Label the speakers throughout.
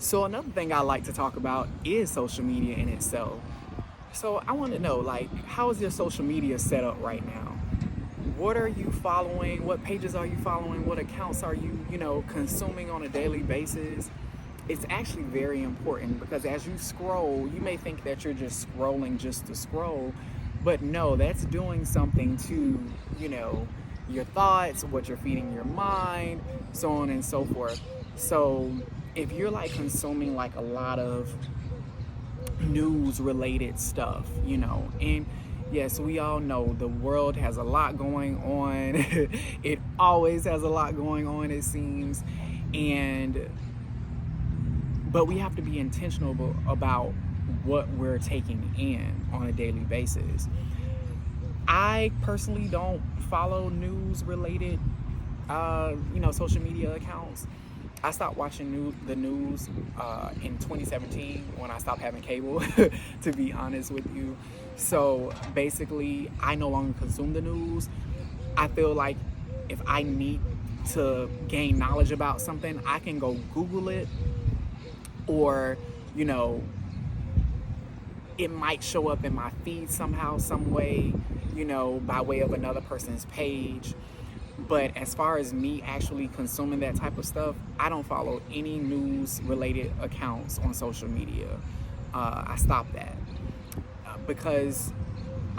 Speaker 1: So another thing I like to talk about is social media in itself. So I want to know, like, how is your social media set up right now? What are you following? What pages are you following? What accounts are you, consuming on a daily basis? It's actually very important because as you scroll, you may think that you're just scrolling just to scroll, but no, that's doing something to, you know, your thoughts, what you're feeding your mind, so on and so forth. So if you're like consuming like a lot of news related stuff, and yes, we all know the world has a lot going on. It always has a lot going on, it seems. And but we have to be intentional about what we're taking in on a daily basis. I personally don't follow news related social media accounts. I stopped watching the news in 2017 when I stopped having cable, to be honest with you. So basically, I no longer consume the news. I feel like if I need to gain knowledge about something, I can go Google it, or, you know, it might show up in my feed somehow, some way, by way of another person's page. But as far as me actually consuming that type of stuff, I don't follow any news related accounts on social media. I stopped that because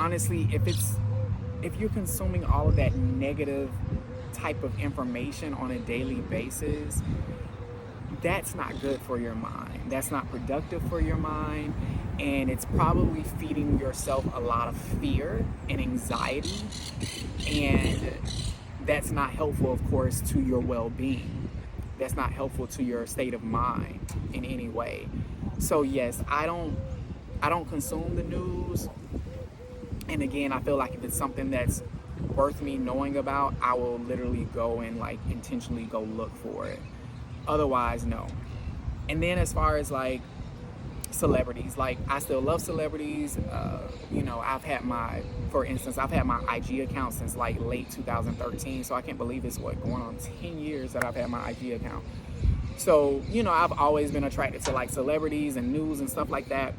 Speaker 1: honestly, if you're consuming all of that negative type of information on a daily basis, that's not good for your mind. That's not productive for your mind. And it's probably feeding yourself a lot of fear and anxiety. And that's not helpful, of course, to your well-being. That's not helpful to your state of mind in any way. So yes, I don't consume the news. And again, I feel like if it's something that's worth me knowing about, I will literally go and like intentionally go look for it. Otherwise, no. And then as far as like celebrities, like I still love celebrities. For instance, I've had my IG account since like late 2013. So I can't believe it's going on 10 years that I've had my IG account. So, I've always been attracted to like celebrities and news and stuff like that.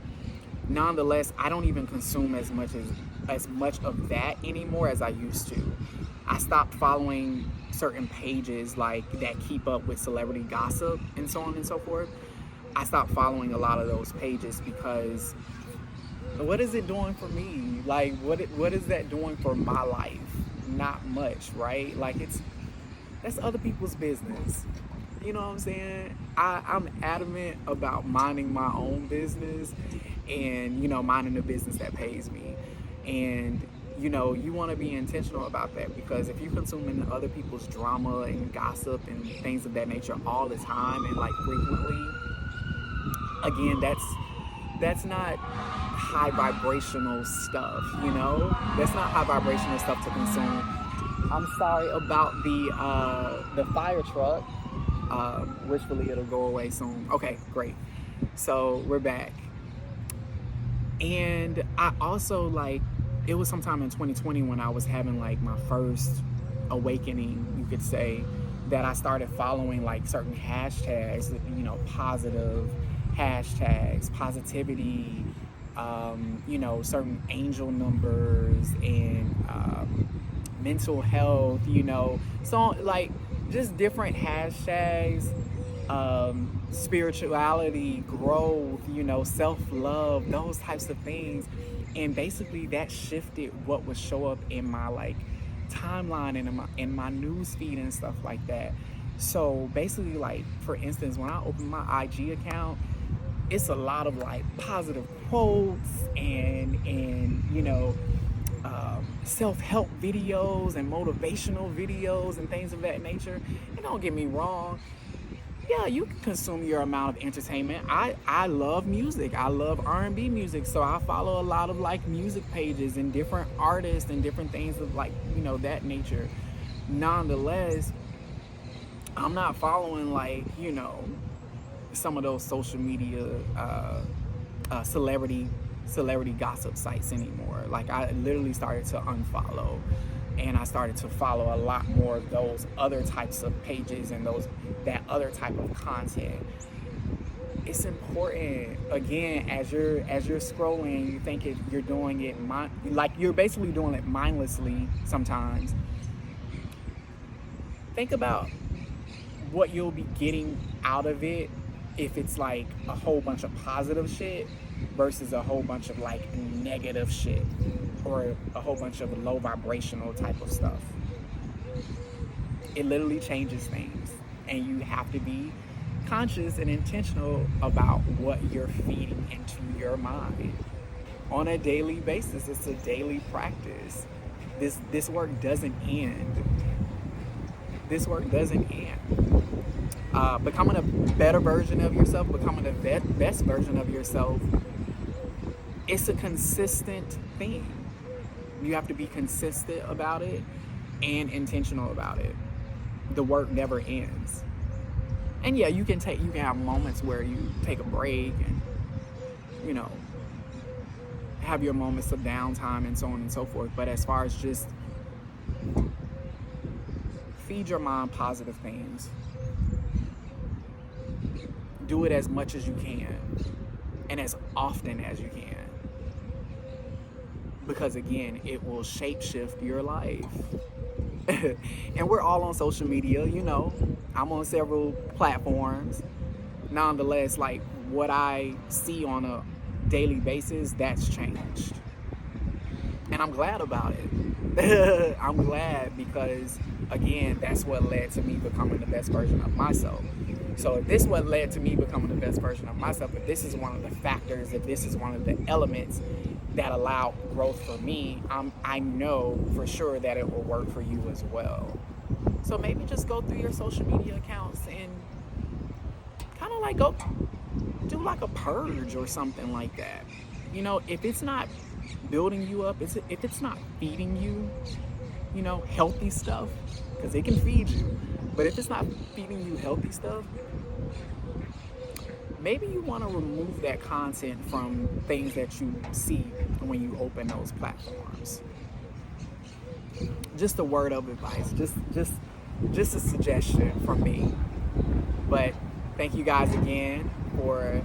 Speaker 1: Nonetheless, I don't even consume as much of that anymore as I used to. I stopped following certain pages like that keep up with celebrity gossip and so on and so forth. I stopped following a lot of those pages because what is it doing for me? Like what is that doing for my life? Not much, right? Like that's other people's business. You know what I'm saying? I'm adamant about minding my own business and, minding the business that pays me. And, you want to be intentional about that because if you're consuming other people's drama and gossip and things of that nature all the time and like frequently, again, that's not high vibrational stuff, That's not high vibrational stuff to consume. I'm sorry about the fire truck. Wishfully it'll go away soon. Okay, great. So we're back. And I also it was sometime in 2020 when I was having like my first awakening, you could say, that I started following like certain hashtags, positive hashtags, positivity, certain angel numbers and mental health, so like just different hashtags, spirituality, growth, self-love, those types of things. And basically that shifted what would show up in my like timeline and in my news feed and stuff like that. So basically, like for instance, when I open my IG account, it's a lot of like positive quotes and self-help videos and motivational videos and things of that nature. And don't get me wrong, yeah, you can consume your amount of entertainment. I love music. I love R&B music, so I follow a lot of like music pages and different artists and different things of like that nature. Nonetheless, I'm not following like some of those social media celebrity gossip sites anymore. Like I literally started to unfollow, and I started to follow a lot more of those other types of pages and that other type of content. it's important, again, as you're scrolling, you think you're doing it like you're basically doing it mindlessly sometimes. Think about what you'll be getting out of it if it's like a whole bunch of positive shit versus a whole bunch of like negative shit or a whole bunch of low vibrational type of stuff. It literally changes things, and you have to be conscious and intentional about what you're feeding into your mind on a daily basis. It's a daily practice. This work doesn't end. This work doesn't end. Becoming a better version of yourself, becoming the best version of yourself, it's a consistent thing. You have to be consistent about it and intentional about it. The work never ends. And yeah, you can have moments where you take a break and, you know, have your moments of downtime and so on and so forth. But as far as just feed your mind positive things, do it as much as you can and as often as you can. Because again, it will shapeshift your life. And we're all on social media, you know. I'm on several platforms. Nonetheless, like what I see on a daily basis, that's changed. And I'm glad about it. I'm glad because, again, that's what led to me becoming the best version of myself. So if this is what led to me becoming the best version of myself, if this is one of the factors, if this is one of the elements that allow growth for me, I know for sure that it will work for you as well. So maybe just go through your social media accounts and kind of like go do like a purge or something like that. You know, if it's not building you up, if it's not feeding you, you know, healthy stuff, because it can feed you, but if it's not feeding you healthy stuff, maybe you want to remove that content from things that you see when you open those platforms. Just a word of advice, just a suggestion from me. But thank you guys again for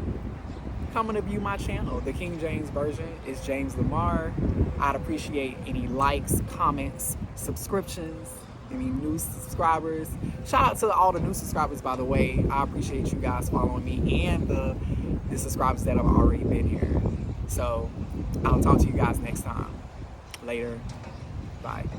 Speaker 1: coming to view my channel. The King James version is James Lamar. I'd appreciate any likes, comments, subscriptions, any new subscribers. Shout out to all the new subscribers, by the way. I appreciate you guys following me and the subscribers that have already been here. So I'll talk to you guys next time. Later. Bye.